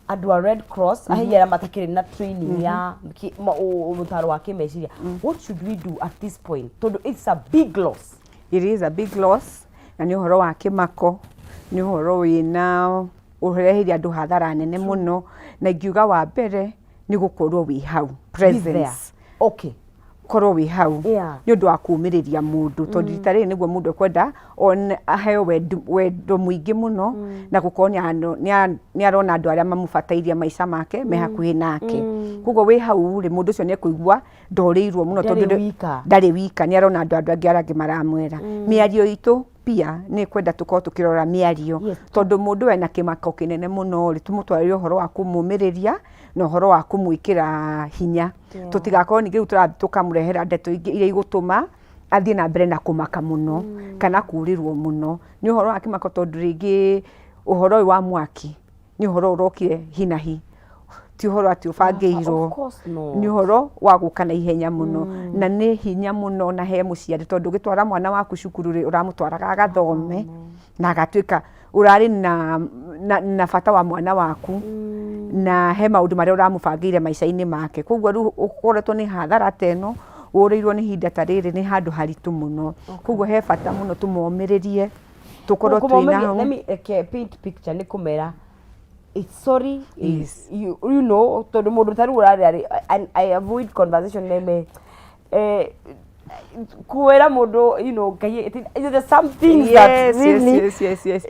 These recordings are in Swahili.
Adwa Red Cross ahiyara matakire na training ya mutaro wa kimeciria. What should we do at this point? It's a big loss. It is a big loss. Na ni uhoro wa kimako, ni uhoro wina urehiria andu hathara nene muno, na ingiuga wa mbere ni gukorwo wi hau presence. Okay. Korwo wi hau ni undu wa kumiriria mundu tondu itari niguo mundu kwenda on aheo wendo muingi muno na gukonya ni arona andu aria mamufatairia maica make me hakuhi nake kugo wi hau ri mundu cio ni kuigua ndoreirwo muno tondu ndari wika ni arona andu angi arangi maramwera miario itu pia ni kwenda tuko tukirora miario tondu mundu wena kimako kinene muno ri tumutwarire uhoro wa kumumiriria no horo wa kumwikira hinya tutigakorwo ningi tukamurehera ndeto iria igutuma athie na mbere na kumaka muno kana kurirwo muno ni horo wa kimako tondu ringi uhoro wa mwaki ni horo urokire hinahi ti horo ati ubangeirwo ni horo wa gukana ihenya muno na ni hinya muno na he muciari tondu gitwara mwana waku cukuru ri uramutwaraga agathome na agatuika urari na fata wa mwana waku na he maundu maria uramubangire maica-ini make koguo ru ukoretwo ni hathara teno urirwo ni hinda tariri ni handu haritu muno koguo he fata muno tumomiririe tukorwo twina let me paint picture ni kumera it's sorry is you know tondu mundu tari urari I avoid conversation neme kuera mundu there's some things that really yes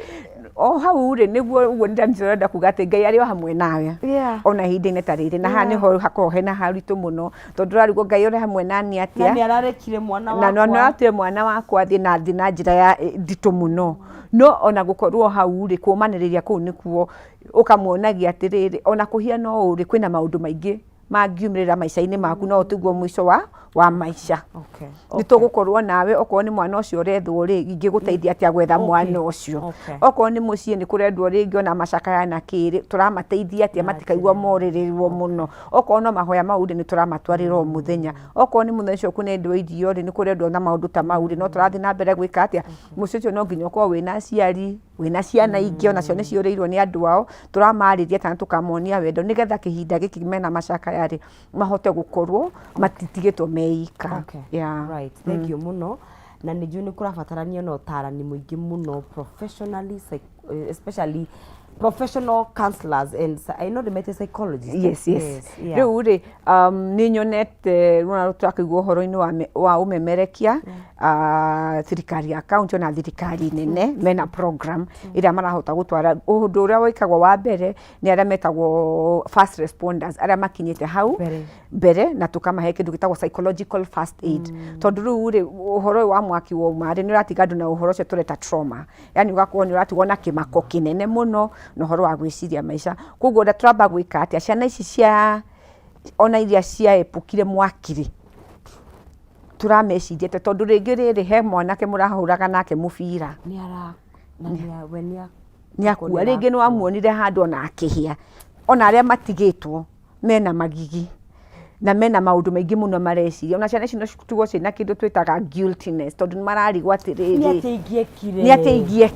hau ri niguo uguo ndamjirenda kugate ngai ari hamwe nawe ona hinde-ini tariri na hani ho hakorwo hena haritu muno tondu rarigwo ngai uri hamwe nani atia na niararekire mwana wakwa na no atie mwana wakwa athie na njira ya nditu muno no ona gukorwo hau ri kumaniriria kuu nikuo ukamuonagia atiriri ona kuhia no uri kwina maundu maingi mangiumirira maica-ini maku no tiguo mwico wa maica ni tugukorwo nawe okorwo ni mwana ucio urethwo ri ingiguteithia atia gwetha mwana ucio okorwo ni mucii ni kurendwo ringi ona macakaya na kiri turamateithia atia matikaigwa moririrwo muno okorwo no mahoya mauri ni turamatwarira o muthenya okorwo ni muthenya ucio kunendwo irio ri ni kurendwo na maundu ta mauri no turathi na mbere gwika atia mucii ucio no nginya ukorwo wina aciari wina ciana ingi ona cio ni ciuriirwo ni andu ao turamariria kana tukamonia wendo nigetha kihinda giki mena macakaya ri mahote gukorwo matitigitwo meika right thank you muno na niju ni kurabatarania no tarani muingi muno professionally especially professional counselors and I know the psychologists yes riu ri ni nyonete runa twakaigwo horo-ini wa umemerekia thirikari ya county na thirikari nene mena program ira marahota gutwara undu uria wikagwo wa mbere ni aria metagwo first responders aria makinyite hau mbere na tukamahe kindu gitagwo psychological first aid tondu riu ri uhoro wa mwaki wo mari ni uratiga andu na uhoro cio tureta trauma yani ugakorwo ni uratigwo na kimako kinene muno no horo wa gwiciria maica koguo nda turamba gwika atia ciana ici cia ona iria cia epukire mwakiri turameciria tondu ringi riri he mwanake murahuraga nake mubira ni akua ringi no amuonire handu ona akihia ona aria matigitwo mena magigi na mena maundu maingi muno mareciria ona ciana ici no citugo cina kindu twitaga guiltiness tondu ni mararigwo atiriri ni ateigire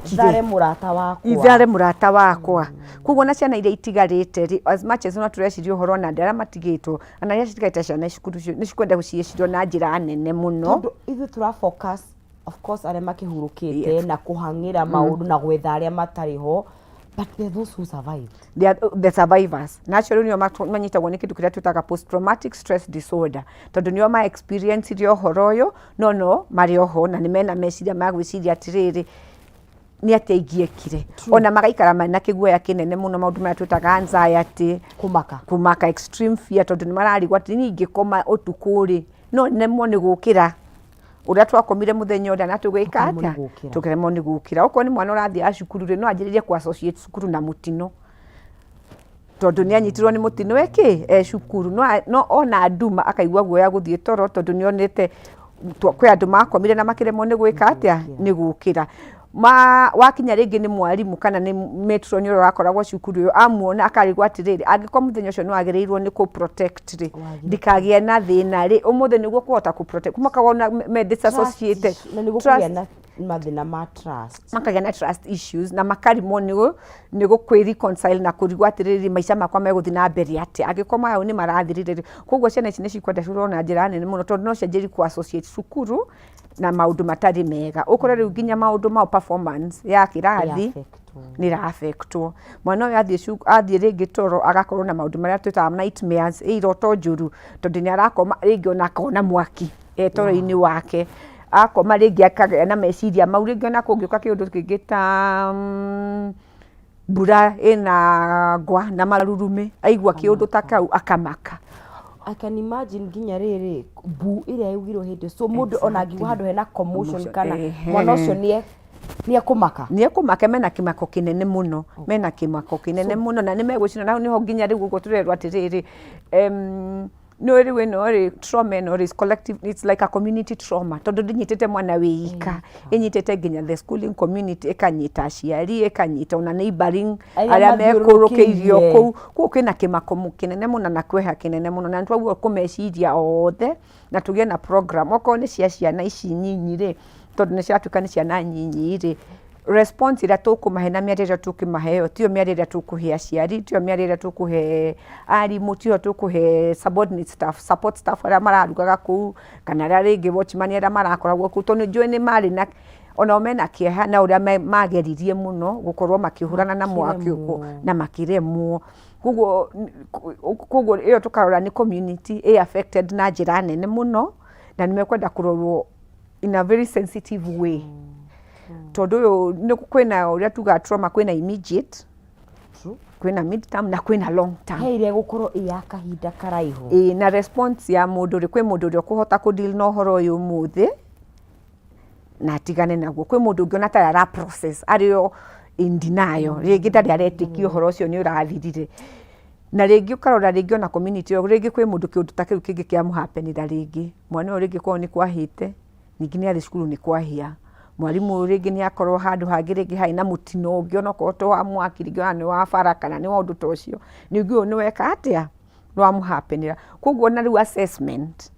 ithare murata wakwa koguo na ciana iria itigarite as much as no tureciria uhoro na ndara matigitwo ana iria citigaite ciana cukuru ni cikwenda guciecirio na njira nene muno tondu ithu tura focus of course aria makihurukite na kuhangira maundu na gwetha aria matariho. But they're those who survived. They are the survivors. Naturally, you manyitagwo ni kindu kiria twitaga post traumatic stress disorder. Tondu nio ma experience rio horoyo no mari oho na ni mena meciria magwiciria atiriri ni ateigikire ona magaikara na kiguoya kinene muno maundu maria twitaga anxiety kumaka extreme fear tondu ni mararigwo ati ni ingikoma utukuri no nemo ni gukira uria twakomire muthenya uria na tugwika atia tukiremo ni gukira uko ni mwana urathi acukuru ri no anjiririe ku associate cukuru na mutino tondu ni anyitirwo ni mutino eki cukuru no ona nduma akaigwa guoya guthie toro tondu ni onete kwi andu makomire na makiremo ni gwika atia ni gukira wakinya ringi ni mwarimu kana ni metron uro rakoragwo cukuru yo amuona akarigwa atiriri angikwa muthenya ucio no agireirwo ni ku protect ri ndikagie na thina ri umuthe niguo kuhota ku protect kumakagwo na me disassociated mathina ma trust makagĩa na trust issues na makarimwo nĩ kwĩreconcile na kũrigwo atĩrĩrĩ maica makwa megũthiĩ na mbere atĩa angĩkorwo maya nĩ marathirĩrĩra. Koguo ciana ici nĩ cikwenda cukuru na njĩra nene mũno tondũ no cianjĩrie ku associate cukuru na maũndũ matarĩ mega. Ũkore rĩu nginya maũndũ ma performance ya kĩrathi nĩ ra-affectwo. Mwana ũyũ athiĩ rĩngĩ toro agakorwo na maũndũ marĩa twĩtaga nightmares, iroto njũru tondũ nĩ arakoma rĩngĩ ona akona mwaki toro-inĩ wake, akoma rĩngĩ akagĩa na meciria mau, rĩngĩ ona kũngĩũka kĩũndũ kĩngĩ ta mbura ĩna ngwa na marurumĩ, aigua kĩũndũ ta kau akamaka. I can imagine nginya rĩrĩ mbu ĩrĩa yugirwo hĩndĩ so mũndũ ona angĩgwa handũ hena commotion kana mwana ũcio nĩ ekũmaka. Nĩ ekũmaka, mena kĩmako kĩnene mũno, mena kĩmako kĩnene mũno na nĩ megwĩciria na nĩho nginya rĩu ũguo tũrerwo atĩrĩrĩ no rĩu ĩno trauma ĩno is collective, it's like a community trauma tondũ ndĩnyitĩte mwana wĩika, ĩnyitĩte nginya the schooling community, ĩkanyita aciari, ĩkanyita ona neighboring arĩa mekũrũkĩirio kũu. Kũu kwĩna kĩmako kĩnene mũno na kwĩha kĩnene mũno na nĩtwagĩrĩirwo kũmeciria othe na tũgĩe na program okorwo nĩ cia ciana ici nyinyi rĩ, tondũ nĩ ciratuĩka nĩ ciana nyinyi rĩ, response ĩrĩa tũkũmahe na mĩario ĩrĩa tũkũmahe ĩyo tiyo mĩario ĩrĩa tũkũhe aciari, tiyo mĩario ĩrĩa tũkũhe arimũ, tiyo tũkũhe subordinate staff, support staff arĩa mararugaga kũu kana arĩa rĩngĩ watchman arĩa marakoragwo kũu tondũ njũĩ nĩ marĩ na onao mena kĩeha na ũrĩa mageririe mũno gũkorwo makĩhũrana na mwaki na makĩremwo. Koguo ĩyo tũkarora nĩ community affected na njĩra nene mũno na nĩ mekwenda kũrorwo in a very sensitive way. Tondũ ũyũ kwĩna ũrĩa tuga trauma, kwĩna immediate, kwĩna mid term na kwĩna long term. He ĩrĩa gũkorwo ya kahinda karaihu. Na response ya mũndũ ũrĩa, kwĩ mũndũ ũrĩa ũkũhota kũdeal na ũhoro ũyũ ũmũthĩ na atigane naguo. Kwĩ mũndũ ũngĩ ona ta ara process arĩo in denial, rĩngĩ ndarĩ aretĩkia ũhoro ũcio nĩ ũrathirire. Na rĩngĩ ũkarora rĩngĩ ona community rĩngĩ kwĩ mũndũ kĩũndũ ta kĩu kĩngĩ kĩamũhapenĩra rĩngĩ. Mwana ũyũ rĩngĩ korwo nĩ kwahĩte, ningĩ nĩ athiĩ cukuru nĩ kwahĩa. Mwarimũ rĩngĩ nĩ akorwo handũ hangĩ rĩngĩ harĩ na mũtino ũngĩ onokorwo to wa mwaki rĩngĩ ona nĩ wa bara kana nĩ wa ũndũ ta ũcio. Ningĩ ũyũ nĩ weka atĩa nĩ wamũhapenĩra. Koguo na rĩu assessment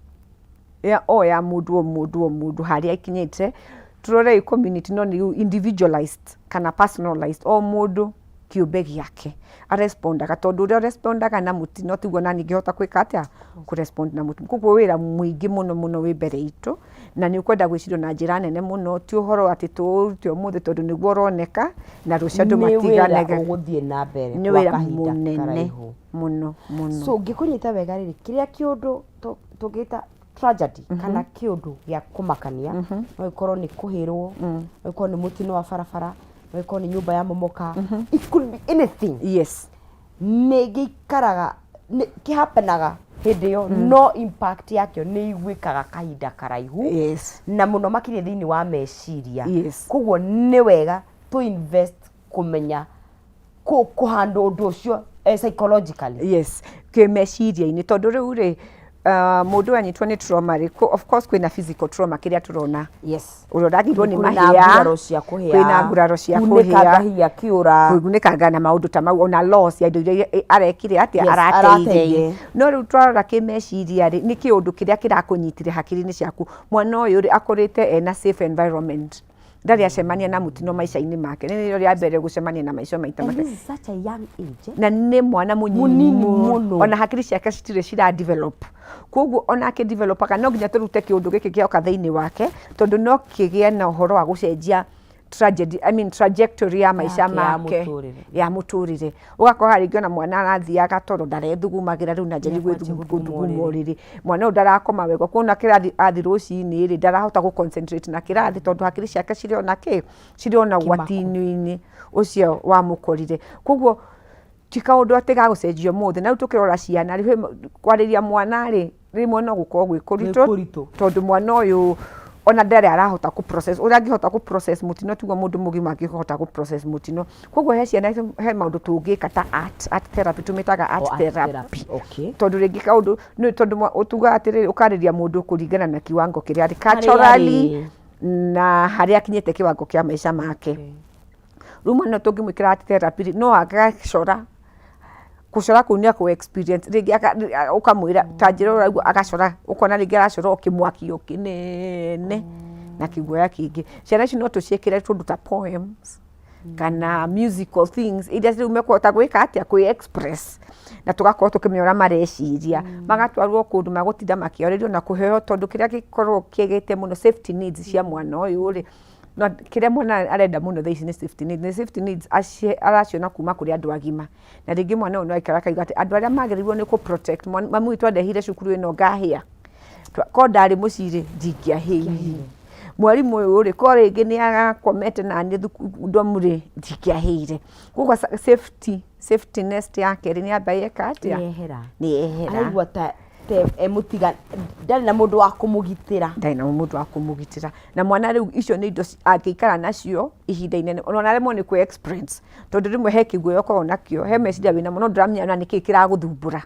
ya mũndũ harĩa ikinyĩte tũrore community no nĩ individualized kana personalized, o mũndũ kĩũmbe gĩake arespondaga tondũ ũrĩa arespondaga na mũtino tiguo na ningĩhota gwĩka atĩa kũrespond na mũtino. Koguo wĩra mũingĩ mũno wĩ mbere itũ na nĩ ũkwenda gwĩcirio na njĩra nene mũno, ti ũhoro atĩ tũrute ũmũthĩ tondũ nĩguo ũroneka na rũciũ andũ matiganage. Nĩ wĩra mũnene mũno. So ngĩkũnyita wega rĩrĩ, kĩrĩa kĩũndũ tũgĩta tragedy kana kĩũndũ gĩa kũmakania no gĩkorwo nĩ kũhĩrwo, no gĩkorwo nĩ mũtino wa barabara, no gĩkorwo nĩ nyũmba ya momoka, it could be anything. Yes. Nĩ gĩikaraga kĩhapenaga hĩndĩ ĩyo no impact yakĩo nĩ iguĩkaga kahinda karaihu na mũno makĩria thĩinĩ wa meciria. Koguo nĩ wega to invest kũmenya kũhandle ũndũ ũcio psychologically. Yes, kĩmeciria-inĩ tondũ rĩu rĩ mũndũ anyitwo nĩ trauma rĩ, of course kwĩna physical trauma kĩrĩa tũrona. Yes. Ũrĩa ũragirwo nĩ mahĩa, kwĩna nguraro cia kũhĩa, kũgunĩkanga na maũndũ ta mau, ona loss ya indo iria arekire atĩa arateithia. No rĩu twarora kĩmeciria rĩ, nĩ kĩũndũ kĩrĩa kĩrakũnyitire hakiri-inĩ ciaku. Mwana ũyũ rĩ akũrĩte ena safe environment, ndarĩ acemania na mũtino maica-inĩ make, nĩ rĩo mbere gũcemania na maica maita make. And this is such a young age. Na nĩ mwana mũnini mũno, ona hakiri ciake citirĩ cira develop. Koguo ona akĩdevelopaga no nginya tũrute kĩũndũ gĩkĩ gĩoka thĩinĩ wake tondũ no kĩgĩe na ũhoro wa gũcenjia trajectory ya maica make ya mũtũrĩre. Ũgakora rĩngĩ ona mwana arathiaga toro ndarethugumagĩra rĩu na njĩra gũthuguma ũrĩrĩ. Mwana ũyũ ndarakoma wega, kuona kĩrathi athi rũcinĩ rĩ ndarahota gũ-concentrate na kĩrathi tondũ hakiri ciake cirĩ ona cirĩ ona ũgwati-inĩ ũcio wamũkorire. Koguo ti kaũndũ atĩ ga gũcenjio mũthĩ. Na rĩu tũkĩrora ciana rĩ, kwarĩria mwana rĩ rĩmwe no gũkorwo gwĩ kũritũ tondũ mwana ũyũ ona ndarĩ arahota process ũrĩa angĩhota process mũtino tiguo mũndũ mũgima angĩhota process mũtino. Koguo he ciana he maũndũ tũngĩka ta art therapy, tũmĩtaga art therapy. Tondũ rĩngĩ kaũndũ nĩ tondũ ũtuga atĩrĩrĩ ũkarĩria mũndũ kũringana na kiwango kĩrĩa arĩ culturally na harĩa akinyĩte kiwango kĩa maica make. Rĩu mwana tũngĩmwĩkĩra art therapy no agacora gũcora kũu nĩ akũ experience rĩngĩ ũkamwĩra ta njĩra ũraigua agacora ũkona rĩngĩ aracora o kĩmwaki o kĩnene na kiguoya kingi ciana ici no tuciikire tundu ta poems kana musical things iria umekuhota gwika atia kwi express na tugakorwo tukimenya mareciria magatwarwo kundu magutinda makiorerio na kuheo tondu kiria gikorwo kiegete muno safety needs cia mwana uyu ri no kiria mwana arenda muno thaici ni safety needs araciona kuma kuri andu agima na ringi mwana uyu no aikara kaiga ati andu aria magerirwo ni ku protect mamu witu andehire cukuru ino ngahia ko ndari muciri ndingiahire mwarimu uyu ri ko ringi ni agakomete na ni ndomuri ndingiahire kuko safety nest yake ri ni ambayeka atia ni ehera aigua ta emutiga ndari na mundu wa kumugitira na mwana riu icio ni indo angikara nacio ihinda inene ona remo ni ku experience tondu rimwe he kiguoya ko nakio he meciria wina muno ndramenya na niki kiraguthumbura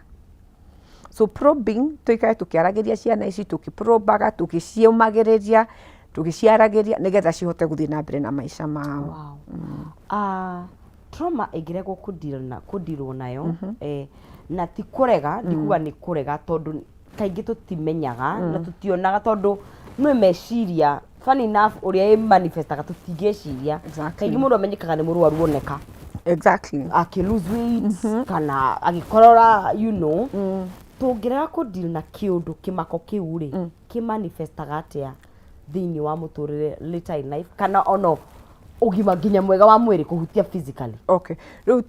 so probing tuikae tukiaragiria ciana ici tukiprobaga tukiciumagiriria tukiciaragiria nigetha cihote guthii na mbere na maisha mao. Trauma igiregwo kudirwo nayo na ti kurega ndikuga ni kurega tondu kaingi tutimenyaga na tutionaga tondu no meciria funny enough uria manifestaga tutigeciria kaingi mundu amenyekaga ni murwaru oneka aki lose weight kana agikorora tungirega kudeal na kiundu kimako kiu ri kimanifestaga atia thiini wa muturire later in life kana ono ugima nginya mwega wa mwiri kuhutia physically. Riu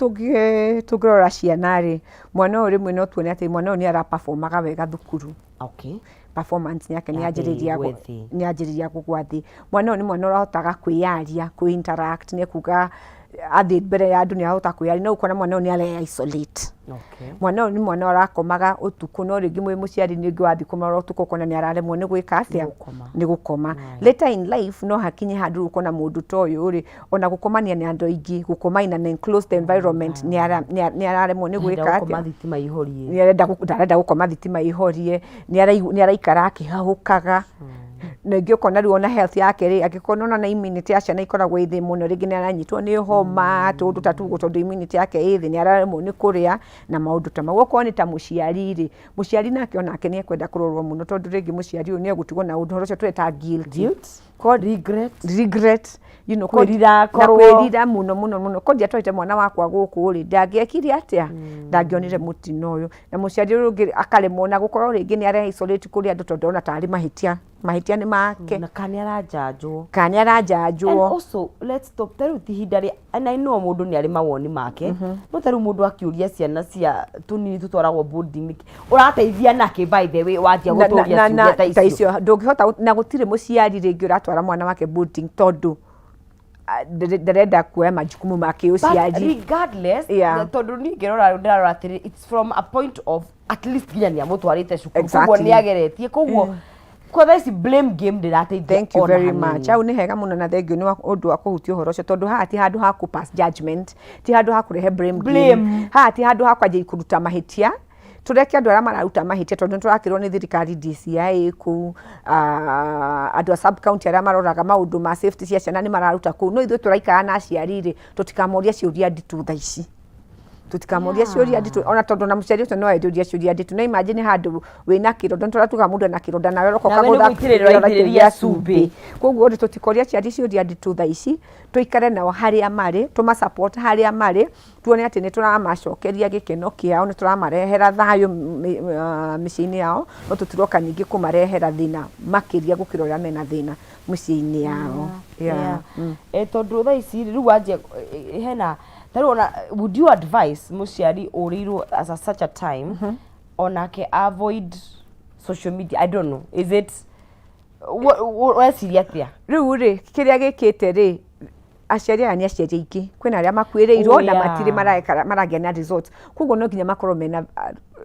tungirora ciana ri mwana uri mwe no tuone ati mwana ni ara performaga wega thukuru. Performance yake ni ajiriria kugwathi mwana ni mwana urahotaga kwiyaria ku interact ni kuga athi mbere ya andu ni ahota kwiyaria no ukona mwana ni ara isolate. Mwana ni mwana urakomaga utuku no ringi mwe muciari ni ngi wathi kumara utuku kona ni araremwo ni gwika atia ni gukoma later in life no hakinye handu ukona mundu toyo uri ona gukomania ni andu aingi gukoma in an enclosed environment ni araremwo ni gwika atia ni arenda gukoma thitima ihorie ni araikara akihahukaga ningĩ ukona riu ona health yake ri agikona na immunity ya ciana ikoragwo ithi muno ringi ni aranyitwo ni homa tundu tatugo tondu immunity yake ithi ni araremwo ni kuria na maundu ta mau okorwo ni ta muciari nake onake ni ekwenda kurorwo muno tondu ringi muciari uyu ni egutigwo na undu ucio tweta guilt regret kwirira muno kondia twete mwana wakwa guku ri ndangiekire atia ndangionire mutino uyu na muciari uyu akaremwo na gukorwo ringi ni are isolate kuri andu tondu ona tari mahitia ni make na kani arajanjwo and also let's stop taru tihindari and I know mundu ni ari mawoni make no taru mundu akiuria ciana cia tunini tutwaragwo boarding urateithia nake by the way watia guturia ciuria ta icio ndungihota na gutire muciari ringi uratwara mwana wake boarding tondu ndarenda kuoya majukumu make uciari regardless tondu ningirora ndarora atiri it's from a point of at least ginya ni amutwarite cukuru kuguo ni ageretie kuguo kwa this blame game ndirateithia. Thank you very much. Au ni hega muno na thengio ni undu wa kuhutia uhoro ucio tondu haha ti handu ha ku pass judgment ti handu ha kurehe blame game haha ti handu ha kwajia kuruta mahitia tureke andu aria mararuta mahitia tondu turakirwo ni thirikari DCI ku andu a sub county aria maroraga maundu ma safety cia ciana ni mararuta ku no ithuĩ turaikara na aciari ri tutikamoria ciuria nditu thaici tutikamoria ciuria nditu ona tondu na muciari ucio no enduria ciuria nditu na imagine handu wina kiroda turatuga mundu na kiroda nawe rokoka guthiria cumbi koguo ri tutikoria ciari ciuria nditu thaici tuikare nao haria mari tuma support haria mari tuone ati ni turamacokeria gikeno kiao ni turamarehera thayo miciini yao no tutiroka nyingi kumarehera thina makiria gukira uria mena thina muciini yao tondu thaici riu wanje hena tarona would you advise muciari uriru as such a time onake avoid social media? I don't know, is it what seriatia riu ri kiria gikite ri aciari aya ni aciari aingi kwina aria makwirirwo na matiri maragia na results kuguo no nginya makorwo mena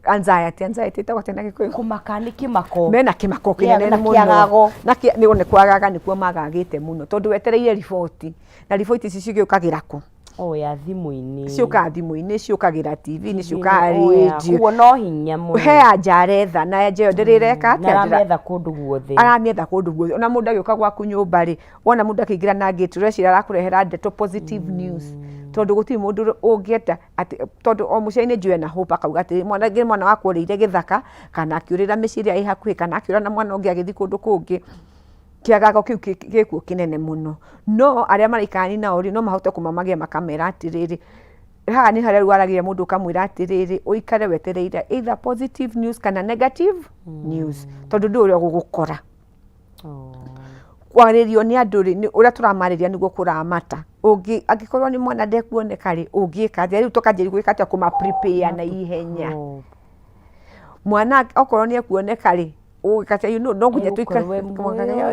anxiety ta gotena gikuyu kumakani kimako mena kimako kinene muno na ni kwagaga nikuo magagite muno tondu wetereire report na report ici cigiukagira ku ya thimu-ini ciuka thimu-ini ciukagira TV ni ciuka radio kuguo no hinya muno he ajaretha na njeyo ndirireka atia arametha kundu guothe ona mundu agiuka gwaku nyumba ri wona mundu akigira na gate recira arakurehera ndeto positive news tondu gutiri mundu ungienda ati tondu o muciari njue na hope akauga ati mwana wakwa urire githaka kana akiurira miciria i hakuhi kana akiura na mwana ungi agithi kundu kungi kiagago kiu gikuo kinene muno no aria maraikani na ori no mahote kumamagia makamera atiriri haha ni haria rwaragia mundu kamwira atiriri uikare wetereire either positive news kana negative news tondu ndu uria gugukora kwaririo ni andu ri uria turamariria niguo kuramata ungi angikorwo ni mwana ndekuoneka ri ungiika riu tukanjiri gwika atia kuma prepare na ihenya mwana okorwo ni ekuoneka ri ugikata no nginya tuika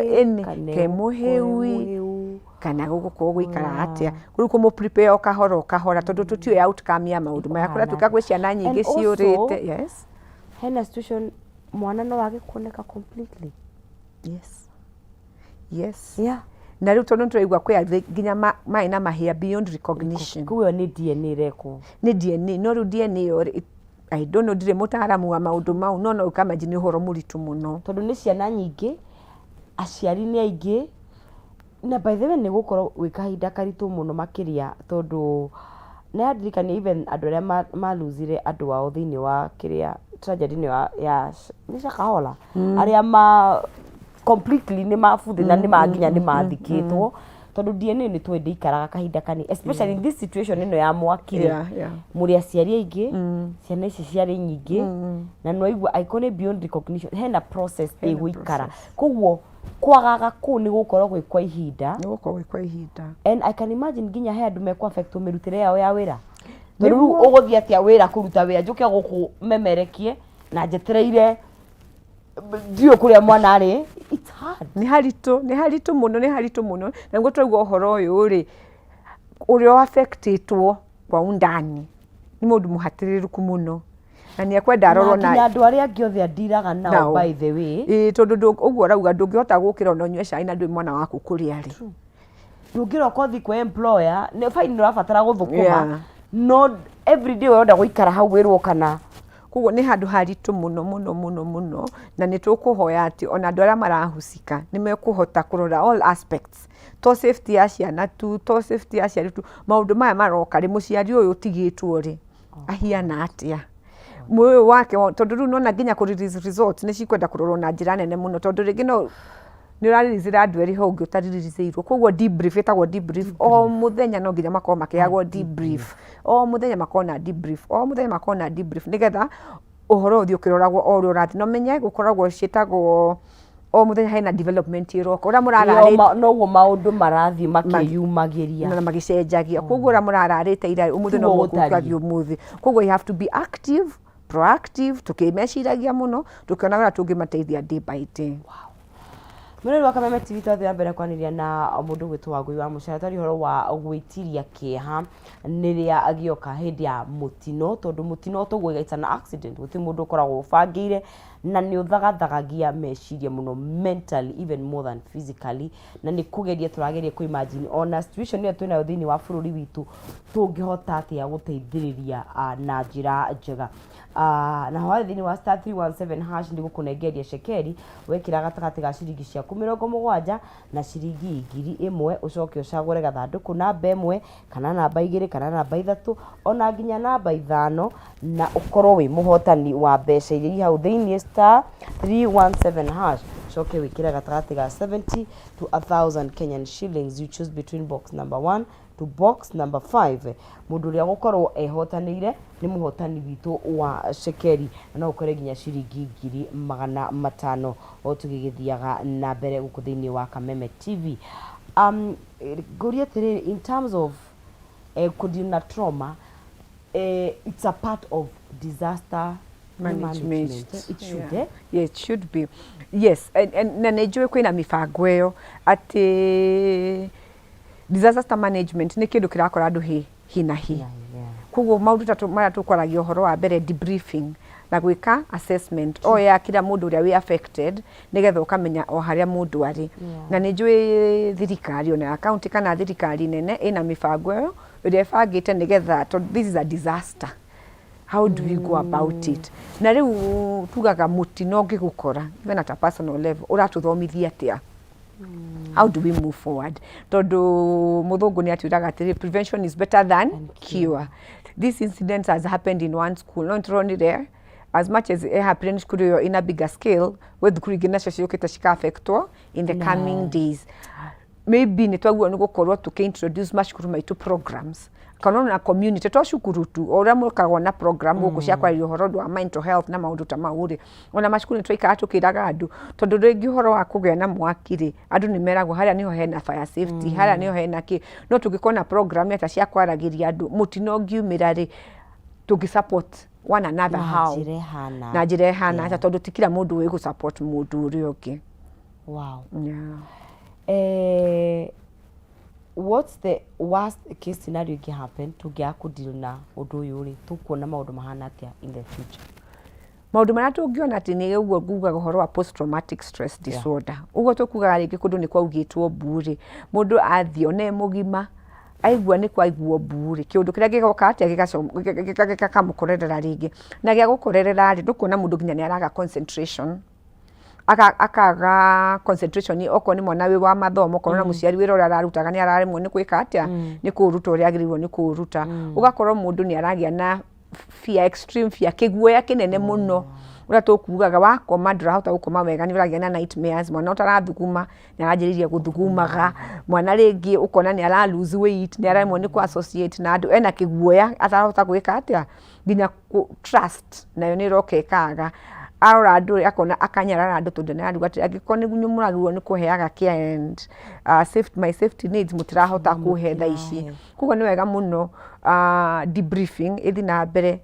eni kemuheui kana gugukorwo guikara atia kuri kumu prepare okahora tondu tutio outcome ya maundu maya kuria tukagwe ciana nyingi ciurite yes hena situation mwana no wage kuoneka completely yes yeah na riu tondu turaigua kwi nginya mai na mahia beyond recognition kuyo ni DNA reko ni DNA no riu DNA yo I don't know dire mutaramu wa maundu mau no ukamaji ni horo muritu muno tondu ni ciana nyingi aciari ni aingi na by the way ni gukorwo wikahinda karitu muno makiria tondu na ndirikania even andu aria maluzire andu wao thiini wa kiria tragedy ni ya ni Shakahola aria completely ni mafuthi na ni maginya ni mathikitwo tondu DNA ni twende ikaraga kahinda kani especially in this situation ino ya mwakire muri aciari aingi ciana ici ciari nyingi na no igua icon beyond recognition hena process iguikara koguo kwagaga ku ni gukorwo gwi kwa ihinda and I can imagine ginya he andu mekwa affect mirutire yao ya wira tondu uguthia atia wira kuruta wira njuke guku memerekie na njetereire dio kuria mwana ari it's hard ni haritu muno na ngo twaigua uhoro uyu ri urio affectitwo kwa undani ni mundu muhatiriruku muno na ni akwenda arorwo na andu aria angi othe andiraga nao by the way tondu uguo rauga ndungihota gukira ona nywe cai na ndu mwana waku kuria ri ndungira kothi kwa employer ne fine urabatara guthukuma no every day wenda guikara hau wirwo kana kugo ni handu haritu muno na ni tukuhoya ati ona andu aria marahusika ni mekuhota kurora all aspects to safety ya ciana tu to safety ya ciana tu maundu maya maroka ri muciari uyu tigitwo ri ahiana atia moyo wake tondu ru nona nginya ku release results ni cikwenda kurorwo na njira nene muno tondu ringi no ni raririze andu eri ho ngi utaririzeirwo koguo debrief etagwo debrief o muthenya no nginya makoma makiagwo debrief o muthenya makona debrief nigetha uhoro uthio kiroragwo o ri urathi no menye gukoragwo citagwo o muthenya hena development iroko ura murararite no guo maundu marathi makiyumagiria na magicenjagia koguo ura murararite ira umuthi no gukugagio umuthi koguo you have to be active proactive tukimeciragia muno tukionaga tungimateithia day by day Mwere wa Kameme TV twathi mbere kwaniria na mundu gwitwa Ngui wa Mucara twari horo wa gwitiria kieha niria agioka hindi ya mutino tondu mutino tugwigaita na accident guti mundu ukoragwo ubangire na ni uthagathagagia meciria muno mentally even more than physically na ni kugeria turageria ku imagine ona situation ni twina thiini wa bururi witu tungihota atia guteithiriria na njira njega na hwa thiini wa *317# ndi gukunengeria shekeri wekira gatagati ga ciringi cia 70 na ciringi 1000 ucoke ucagure gathanduku namba 1 kana namba 2 kana namba 3 ona nginya namba 5 na ukorwo wi muhotani wa mbeca iria hau thiini *317# ucoke wikira gatagati ga 70 to 1000 Kenyan shillings. You choose between box number 1 to box number 5 mundu ria gukorwo ehotanire ni muhotani witu wa shekeri na ukore ginya ciringi 500 o tugigithiaga na mbere guku thiini wa Kameme TV. Guria tere in terms of kudina trauma it's a part of disaster management. It should yeah, it should be yes and na nejwe kwina mifango eyo ati disaster management ni kindu kirakora andu hi na hi kuguo maundu tatu mara tukwaragia uhoro wa mbere debriefing na gwika assessment o ya kila mundu uria we affected nigetha ukamenya o haria mundu ari na nejwe thirikari ona account kana thirikari nene ina mifango eyo uria bangite nigetha this is a disaster. How do we go about it? Na riu tugaga mutino ngigukora even at a personal level uratuthomithia atia how do we move forward tondu muthungu ni atiraga atiri prevention is better than cure. This incident has happened in one school not only there as much as happening skuru in a bigger scale with kurigina cio kita cika affectwo in the coming days. Maybe ni twagwo ni gukorwo tukintroduce mashukuru maitu programs kana na community to shukuru tu ora mukago na program guku cia kwaria horo wa mental health na maundu ta mauri ona mashukuru twaika tukiraga andu tondu ringi horo wa kugea na mwakiri andu ni meragwo haria niho hena fire safety haria niho hena ki no tugikona program eta cia kwaragiria andu mutino ngiumira ri tugi support one another how na jire hana tondu tikira mundu wi gu support mundu uri ungi. Wow. Yeah. What's the worst case scenario can happen to get ku deal na undu uyu ri tukuona maundu mahana atia in the future? Maundu maria tungiona ati ni uguo nguga horo wa post traumatic stress disorder. Uguo tukuga ringi kundu ni kwaugitwo mburi mundu athio ne mugima aigua ni kwaigua mburi kiundu kiria gigoka atia gikamukorerera ringi na gia gukorerera ri ndukuona mundu nginya ni araga concentration akaga concentration oko ni mwana wi wa mathomo kono na muciari wira ura ararutaga ni araremwo ni kwika atia ni kuruta uri agirirwo ni kuruta ugakorwo mundu ni aragia na fear, extreme fear, kiguoya kinene muno ura tukugaga wakoma ndurahota gukoma wega ni uragia na nightmares mwana utarathuguma ni arajiriria guthugumaga mwana ringi ukona ni ara lose weight ni araremwo ni ku associate na andu ena kiguoya atarahota gwika atia nginya trust nayo ni rokekaga arora andu akona akanyarara andu tondu nararuga ati agikoni nyumuragirwo ni kuheaga care and my safety needs mutirahota kuhe tha ici kuko ni wega muno debriefing ithina mbere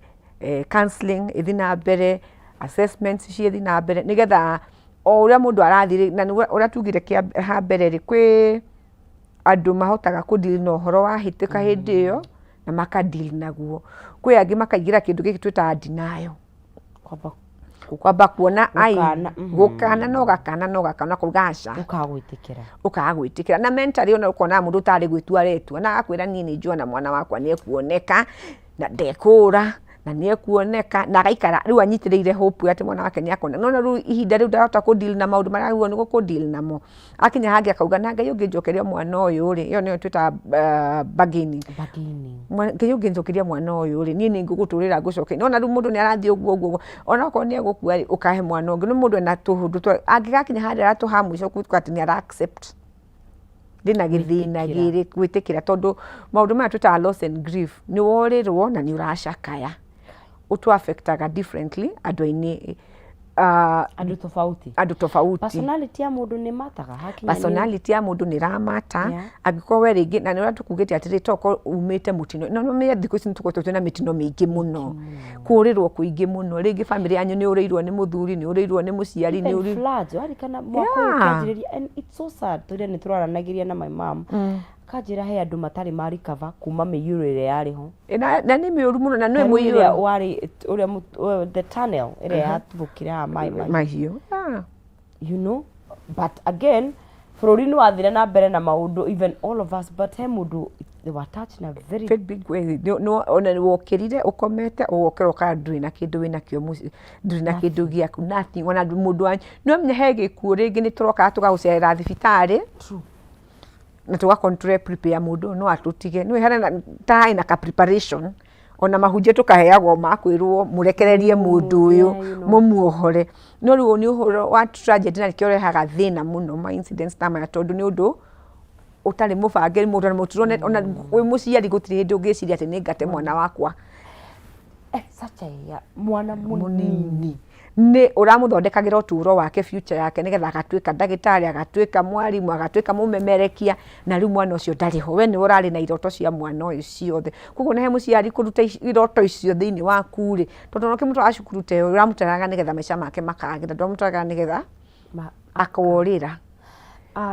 counseling ithina mbere assessments ci ithina mbere nigetha o uria mundu arathire na uria tugire kia ha mbere ri kwi andu mahotaga ku deal no horo wa hitika hindi iyo na maka deal naguo kwi angi makaigira kindu giki twita denial kwamba kuona ai gukana no gakana kugasha ukagwitikira na mentally ona ukona mundu tari gwitua retua na akwira nini njua na mwana wakwa ni ekuoneka na ndekura na ni ekuoneka na gaikara riu anyitireire hope ati mwana wake ni akona no riu ihinda riu ndahota ku deal na maundu maria riu ni ku deal namo akinya hangi akauga na ngai unginjokeria mwana uyu ri iyo ni twita bargaining ngai unginjokeria mwana uyu ri ni nguguturira ngucoke no na riu mundu ni arathie uguo ona ko ni egukua ukahe mwana ungi ni mundu ena tuhundu angigakinya handi aratuha mwico kuko ati ni ara accept dina githina giri gwitikira tondu maundu ma twita loss and grief ni worirwo na ni uracakaya utu affectaga differently andu-ini andu tofauti personality ya mundu ni mataga hakinya personality ya mundu ni ramata agiko we ringi na ni ura tukugite atiri toko umite mutino no me thiko ici tuko twina mitino mingi muno kurirwo kuingi muno ringi family yanyu ni ureirwo ni muthuri ni ureirwo ni muciari ni uri floods ari kana mwako ukajiriria and it's so sad turi ni turaranagiria na my mom kajira he andu matari ma recover kuma miyuro ire yari ho na ni miyuro muno na no muyuro wari uri the tunnel ire yatubukire ha mahiyo you know but again bururi ni wathire na mbere na maundu even all of us but he mundu they were touched na very big way no ona wokirire ukomete wokero ka nduri na kindu wina kio nduri na kindu giaku nothing ona mundu wanyu no mnya hege ku ringi ni turoka tugagucerera thibitari true na tuga control prepare mundu no atutige ni hana ta ina ka preparation ona mahunje tukaheagwo makwirwo murekererie mundu uyu mumuohore no riu ni uhoro wa tragedy na kiore haga thina muno ma incidents ta ma tondu ni undu utari mubange mundu na muturone ona we muciari gutiri hindi ungiciria ati ni ngate mwana wakwa such a mwana munini ni uramuthondekagira uturo wake future yake nigetha agatuika ndagitari agatuika mwarimu agatuika mumemerekia na riu mwana ucio ndariho we ni urari na iroto cia mwana ucio ciothe kuko na he muciari kuruta iroto icio thiini waku ri tondu no kimuto acukuru te uramutaraga nigetha maica make makagira ndamutaraga nigetha akorira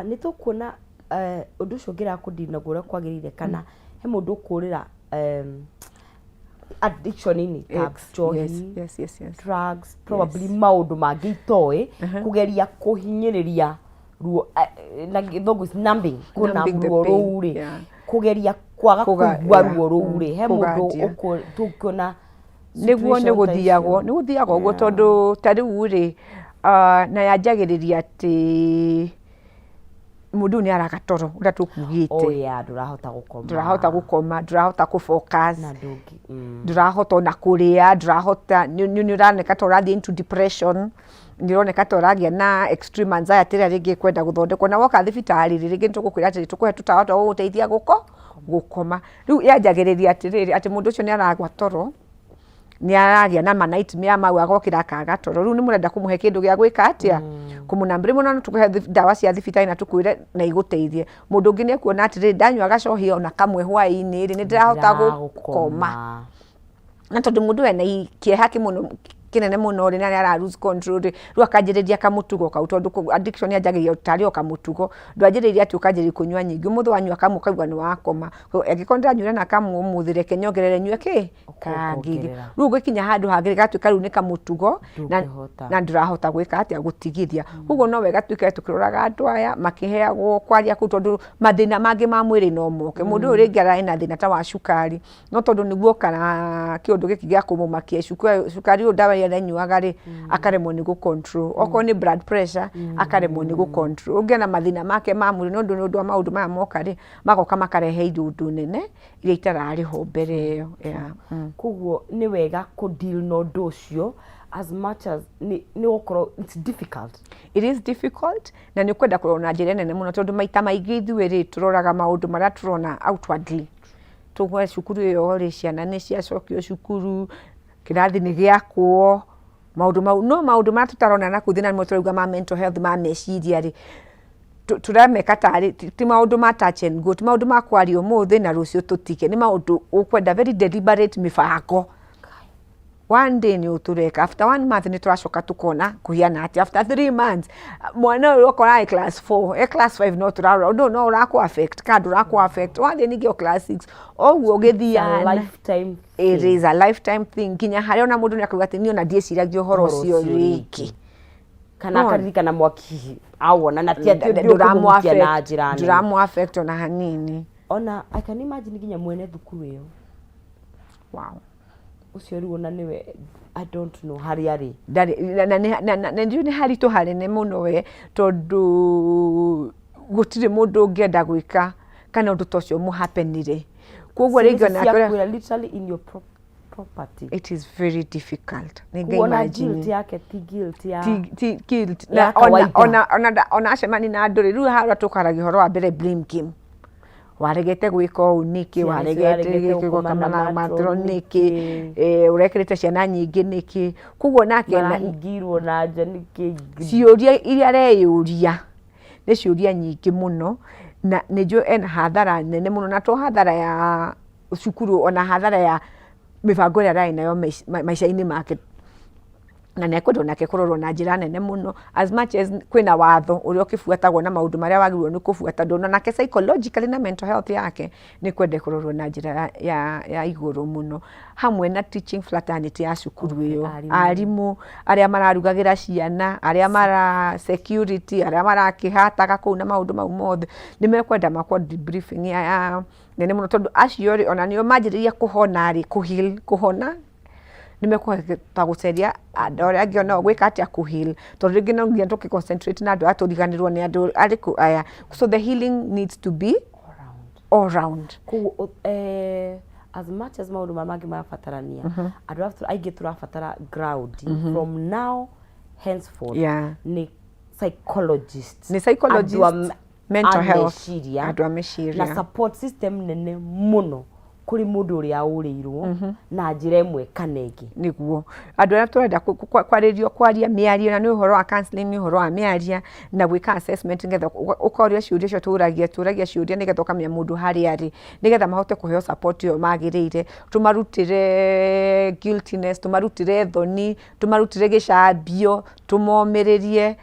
ni tukuona undu ucio ngira kudina gure kwagirire kana he mundu ukurira addiction in yes drugs probably maundu mangi itoe kugeria kuhinyiriria ruo na githogu is numbing kuna ruo ruri kugeria kwaga kugwa ruo ruri he mundu tukona niguo ni guthiago uguo tondu tari uri na yanjagiriria ati mundu ni araga toro uria tukugite ndurahota gukoma ndurahota kufocus ndurahota na kuria ndurahota ni uraneka ta urathie into depression ndironeka ta uragia na extreme anxiety ria ringi kwenda guthondekwo na woka thibitari ringi tugukwira ati tukuhe tutahota guguteithia gukoma riu yanjagiriria atiriri ati mundu ucio ni aragwa toro ni aragia na nightmare mau agokira akaga toro riu ni murenda kumuhe kindu gia gwika atia kumunambire muno no tukuhe dawa cia thibitari na tukwire na iguteithie mundu ungi ni ekuona atiriri ndanywa gacohi ona kamwe hwaini ri ni ndirahota gukoma na tondu mundu ena kieha kimuno kinene muno ri na ara lose control ru akanjiriria kamutugo kau tondu addiction yajagiria utari o kamutugo ndwanjiriria ati ukanjiri kunywa nyingi mutho wanywa kamu kaigwa ni wakoma agikondra nyure na kamu muthire kenyongerere nywe ki kangiri ru gwikinya handu hangiri gatuika ru ni kamutugo na ndirahota gwika ati agutigithia uguo no wega tuike tukiroraga andu aya makiheagwo kwaria ku tondu mathina mangi ma mwiri no moke mundu uri ngara ina thina ta wa cukari no tondu niguo kana kiundu giki gia kumumakia cukari udawa nyuaga ri akaremwo ni control oko ni blood pressure akaremwo ni control ungena mathina make ma mwiri no ndu maundu maya moka ri magoka makarehe irundu nene iria itarari ho mbere iyo kuguo ni wega ku deal no ndu ucio as much as ni okoro it's difficult. It is difficult na ni kwenda kurona njira nene muno tondu maita maingi ithuĩ ri turoraga maundu maria turona outwardly tugwe cukuru iyo ri ciana ni ciacokio cukuru kirathi ni giakwo maundu mau no maundu maria tutarona na kuthina ni turauga ma mental health ma meciria ri turameka tari ti maundu ma touch and go ti maundu ma kwario muthi na rucio tutike ni maundu ukwenda very deliberate mibango one day ni utureka after 1 month ni turacoka tukona kuhiana ati after 3 months mwana uyu okora class 4 class 5 no turarora no uraku affect kadu uraku affect one day ni gyo class 6 oguo githiana lifetime it is a lifetime thing kinya hari ona mundu ni akuga ati ni ona ndieciragia uhoro ucio riki kana akaririkana mwaki awona na ti ati nduramu affect ona hanini ona I can imagine kinya mwene thukuru iyo wow ucio ruona niwe I don't know hari ari na ndio ni hari to hari ne muno we tondu gutire mundu ungienda gwika kana undu tocio mu happenire koguo ringi na literally in your property it is very difficult kuona guilt yake ti guilt ya ti guilt na ona acemani na anduri riu hara tukaragia horo wa mbere blame game waregete gwika uniki waregete gwika na matroniki urekirite ciana nyingi niki kuguo nake na ingirwo na nja niki ciuria iria reyuria ni ciuria nyingi muno na nijo ena hadhara nene muno na to hadhara ya cukuru ona hadhara ya mibango ya rai nayo maisha-ini make na nekwendo nake kurorwo na njira nene muno as much as kwina watho uria ukifuatagwo na maundu maria wagirwo ni kufuata ndona nake psychologically na mental health yake ni kwende kurorwo na njira ya iguru muno hamwe na teaching fraternity ya cukuru iyo arimu aria mararugagira ciana aria mara security aria marakihataga kuu na maundu mau mothe ni mekwenda makwa debriefing ya nene muno tondu acio ri ona nio manjiriria kuhona ri kuhona nimekuheta guceria andore angiona gwika atia kuheal tondu ringi no ngia tuki concentrate na andu aturiganirwo ni andu ariku aya so the healing needs to be all round as much as maundu mangi marabatarania andu aingi turabatara ground from now henceforth ni psychologists mental health andu ameciria na support system nene muno kuri mundu uria urirwo na njira imwe kanegi niguo andu aria turenda kwaririo kwaria miario na ni uhoro wa counseling ni uhoro wa miaria na gwika assessment ngetha ukoria ciuria cio turagia ciuria nigetha ukamenya mundu hari ari nigetha mahote kuheo support yo magirire tumarutire guiltiness tumarutire thoni tumarutire gicambio tumomiririe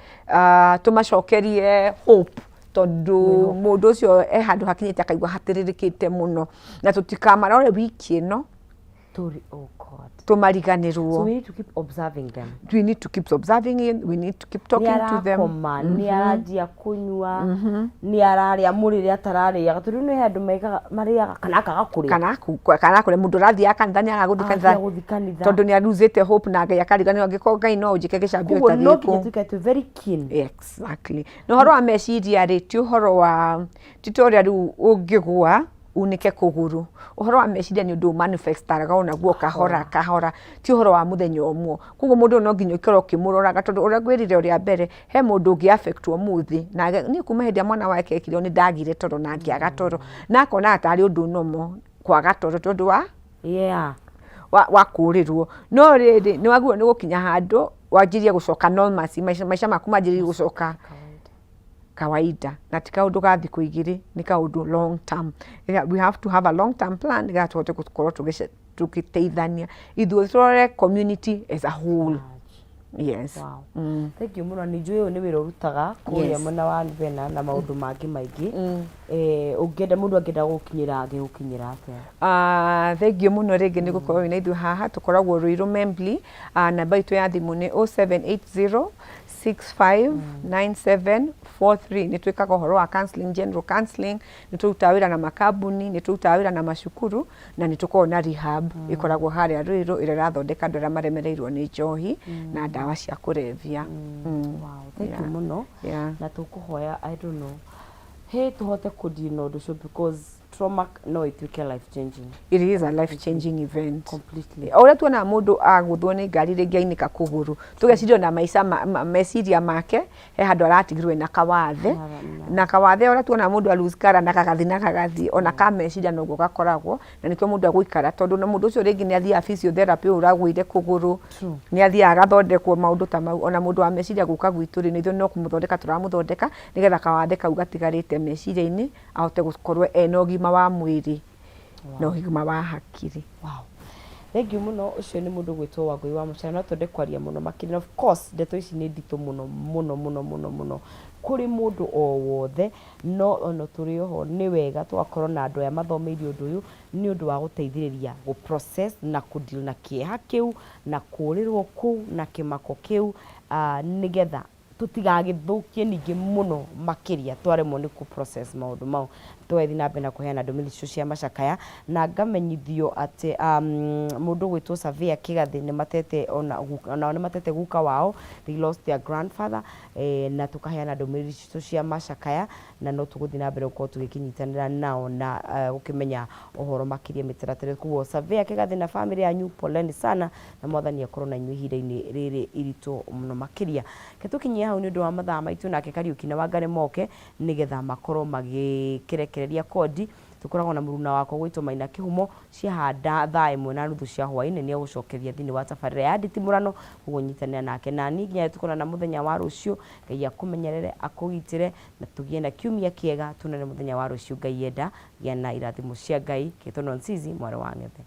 tumacokerie hope tondu mundu ucio handu hakinyite akaigwa hatiririkite muno na tutikamara ore wiki ino Oh God. Tumariganirwo. So we need to keep observing them. We need to keep observing it. We need to keep talking to them. Ni arajia kunywa, ni araria murire atararia. Gaturu no handu mega maria kana akaga kuri. Kana kuri mundu rathia kanitha ni agaguthikaniza. Tondu ni aruzite hope na Ngai akariganirwo angiko Ngai no njike gicambio ta giko. Kugo no tuke to very keen. Exactly. No horo wa meciria ri ti horo wa tutorial riu ungigwa unike kuguru. Uhoro wa meciria ni undu manifestaraga ona guo kahora ti uhoro wa muthenya omwo. Kugo mundu no nginya ikoro kimuroraga tondu uria gwirire uria mbere he mundu ungi affectwo muthi na ni kuma hindi mwana wake ekire ni ndagire toro na ngiaga toro na akona atari undu nomo kwaga toro tondu wa wa kurirwo no riri ni waguo ni gukinya handu wanjirie gucoka normalcy maisha maku manjirie gucoka kawaida na tika undu ga thiku igiri ni kaundu long term. We have to have a long term plan ga tuhote gukorwo tukiteithania ithuĩ turore community as a whole. Yes. Wow. Thank you muno. Ni njui ni wira urutaga kuria mwana wa Vena na maundu mangi maingi. Ungenda mundu angenda gukinyira atia. Thank you muno ringi ni gukorwo wina ithuĩ haha tukoragwo Ruiru Membli. Namba itu ya thimu ni 0780 659743. Ni twikaga horo wa counseling, general counseling, ni turuta wira na makambuni, ni turuta wira na mashukuru na ni tukorwo na rehab ikoragwo haria Ruiru ire rathondeka andu aria maremereirwo ni njohi na dawa cia kurevia. Wow, thank you muno. Na tukuhoya I don't know. Hey, tuhote kudeal na undu ucio because trauma no ituike life changing. It is a life changing event. Completely. Ora tuona mundu aguthwo ni ngari ringi ainika kuguru. Tugecirio na maisha meciria make he handu aratigirwe na kawathe. Na kawathe ora tuona mundu aluzikara na kagathi ona kameciria no go gakoragwo na nikyo mundu aguikara tondu na mundu ucio ringi ni athia physiotherapy uragwire kuguru. Ni athia agathondekwo maundu ta mau ona mundu ameciria guka gwituri ni no kumuthondeka turamuthondeka nigetha kawathe kau gatigarite meciria-ini ahote gukorwo ena ugima wa mwiri na ugima wa hakiri. Wow. Thank you muno. Ucio ni mundu gwitwo wa Boi wa Muchana no twende kwaria muno makiri. Of course ndeto ici ni ndito muno kuri mundu o wothe no ono turi ho ni wega twakorwo na andu aya mathomeirie undu uyu ni undu wa guteithiriria go process na kudeal na kieha kiu na kurirwo ku na kimako kiu nigetha tutigagithukie ningi muno makiria twaremwo ni ku process maundu mau twethi na mbena kuheana ndumiri cia macakaya na ngamenyithio ati mundu gwitwo Savia Kigathi ni matete ona ni matete guka wao, they lost their grandfather na tukaheana ndumiri cia macakaya na no tuguthi na mbere uko tugikinyitanira nao na gukimenya uhoro makiria miteratere kuo Savia Kigathi na family yanyu poleni sana na mwathani akorwo na inyuĩ ihinda-inĩ rĩrĩ iritũ muno makiria ketukinyia hau ni undu wa mathaa maitu nake Kariuki na Wangari moke nigetha makorwo magikirekereria kodi tukoragwo na muruna wako gwitwo Maina Kihumo ciahanda thaa 1:30 cia hwaini ni agucokeria thini wa tabarĩra ya nditimurano ugunyitanira nake na ni nginya tukona na muthenya wa rucio Ngai akumenyerere akugitire na tugie na kiumia kiega tunene muthenya wa rucio Ngai yenda gia na irathimo cia Ngai Ketono Nzizi mware wa Ng'ethe.